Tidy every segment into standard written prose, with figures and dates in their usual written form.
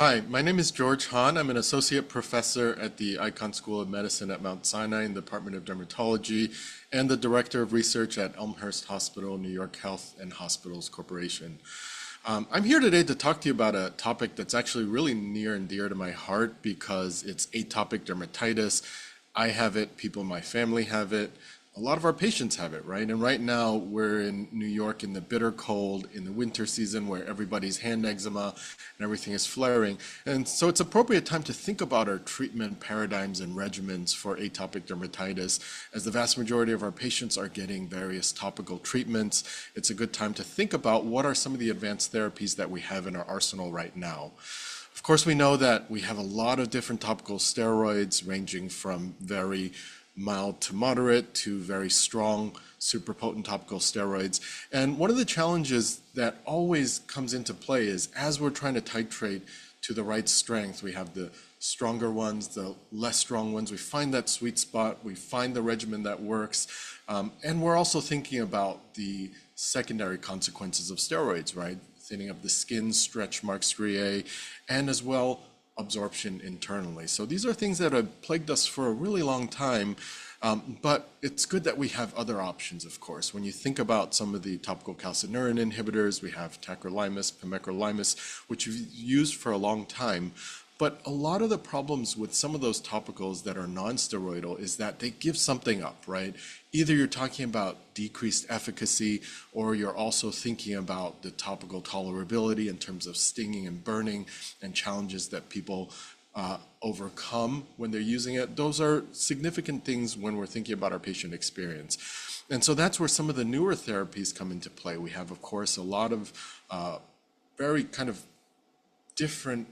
Hi, my name is George Hahn. I'm an associate professor at the Icahn School of Medicine at Mount Sinai in the Department of Dermatology and the director of research at Elmhurst Hospital, New York Health and Hospitals Corporation. I'm here today to talk to you about a topic that's actually really near and dear to my heart because it's atopic dermatitis. I have it, people in my family have it. A lot of our patients have it, right? And right now we're in New York in the bitter cold in the winter season where everybody's hand eczema and everything is flaring. And so it's appropriate time to think about our treatment paradigms and regimens for atopic dermatitis. As the vast majority of our patients are getting various topical treatments, it's a good time to think about what are some of the advanced therapies that we have in our arsenal right now. Of course, we know that we have a lot of different topical steroids ranging from very mild to moderate to very strong, super potent topical steroids. And one of the challenges that always comes into play is as we're trying to titrate to the right strength, we have the stronger ones, the less strong ones. We find that sweet spot, we find the regimen that works. And we're also thinking about the secondary consequences of steroids, right? Thinning of the skin, stretch marks, striae, and as well absorption internally. So these are things that have plagued us for a really long time, but it's good that we have other options, of course. When you think about some of the topical calcineurin inhibitors, we have tacrolimus, pimecrolimus, which we've used for a long time. But a lot of the problems with some of those topicals that are non-steroidal is that they give something up, right? Either you're talking about decreased efficacy, or you're also thinking about the topical tolerability in terms of stinging and burning and challenges that people overcome when they're using it. Those are significant things when we're thinking about our patient experience. And so that's where some of the newer therapies come into play. We have, of course, a lot of very kind of different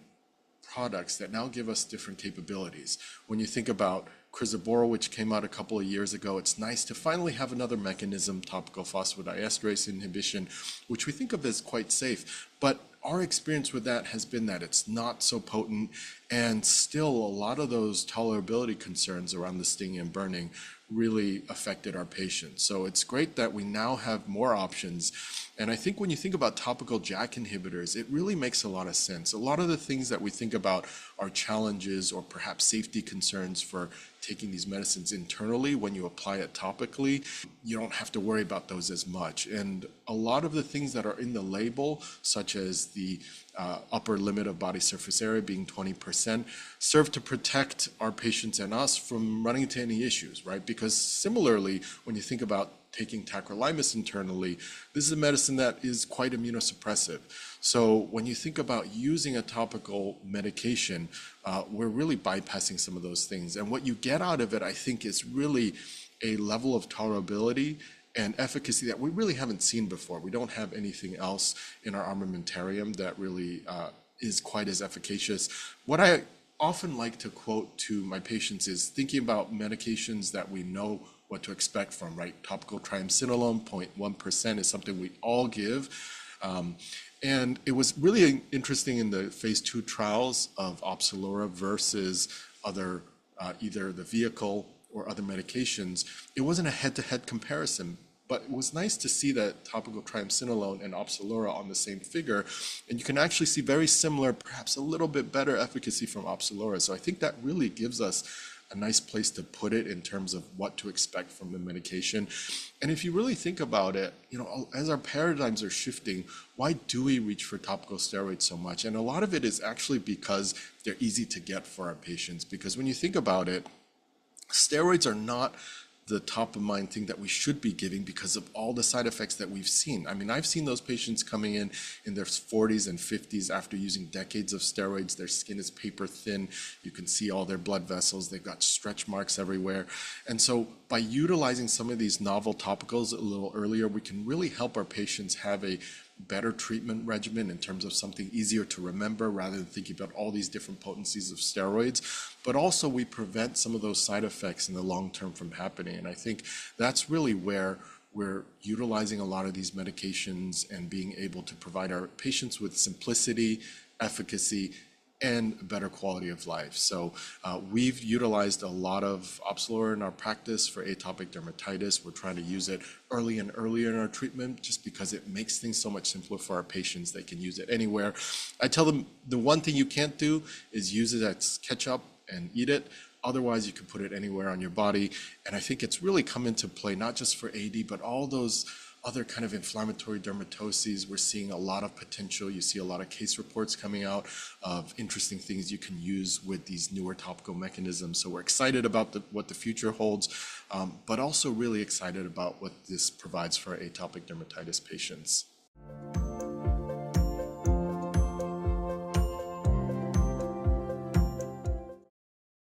products that now give us different capabilities. When you think about crisaborole, which came out a couple of years ago, it's nice to finally have another mechanism, topical phosphodiesterase inhibition, which we think of as quite safe. But our experience with that has been that it's not so potent, and still a lot of those tolerability concerns around the stinging and burning really affected our patients. So it's great that we now have more options. And I think when you think about topical JAK inhibitors, it really makes a lot of sense. A lot of the things that we think about are challenges or perhaps safety concerns for taking these medicines internally. When you apply it topically, you don't have to worry about those as much. And a lot of the things that are in the label, such as the upper limit of body surface area being 20%, serve to protect our patients and us from running into any issues, right? Because similarly, when you think about taking tacrolimus internally, this is a medicine that is quite immunosuppressive. So when you think about using a topical medication, we're really bypassing some of those things. And what you get out of it, I think, is really a level of tolerability and efficacy that we really haven't seen before. We don't have anything else in our armamentarium that really is quite as efficacious. What I often like to quote to my patients is thinking about medications that we know what to expect from, right? Topical triamcinolone, 0.1% is something we all give. And it was really interesting in the phase 2 trials of Opzelura versus other, either the vehicle or other medications. It wasn't a head-to-head comparison, but it was nice to see that topical triamcinolone and Opzelura on the same figure, and you can actually see very similar, perhaps a little bit better efficacy from Opzelura. So I think that really gives us a nice place to put it in terms of what to expect from the medication. And if you really think about it, you know, as our paradigms are shifting, why do we reach for topical steroids so much? And a lot of it is actually because they're easy to get for our patients. Because when you think about it, steroids are not the top of mind thing that we should be giving because of all the side effects that we've seen. I mean, I've seen those patients coming in their 40s and 50s after using decades of steroids. Their skin is paper thin. You can see all their blood vessels. They've got stretch marks everywhere. And so by utilizing some of these novel topicals a little earlier, we can really help our patients have a better treatment regimen in terms of something easier to remember rather than thinking about all these different potencies of steroids. But also we prevent some of those side effects in the long term from happening. And I think that's really where we're utilizing a lot of these medications and being able to provide our patients with simplicity, efficacy, and a better quality of life. So we've utilized a lot of Opzelura in our practice for atopic dermatitis. We're trying to use it early and earlier in our treatment just because it makes things so much simpler for our patients. They can use it anywhere. I tell them the one thing you can't do is use it as ketchup and eat it. Otherwise, you can put it anywhere on your body. And I think it's really come into play, not just for AD, but all those other kind of inflammatory dermatoses. We're seeing a lot of potential. You see a lot of case reports coming out of interesting things you can use with these newer topical mechanisms. So we're excited about what the future holds, but also really excited about what this provides for atopic dermatitis patients.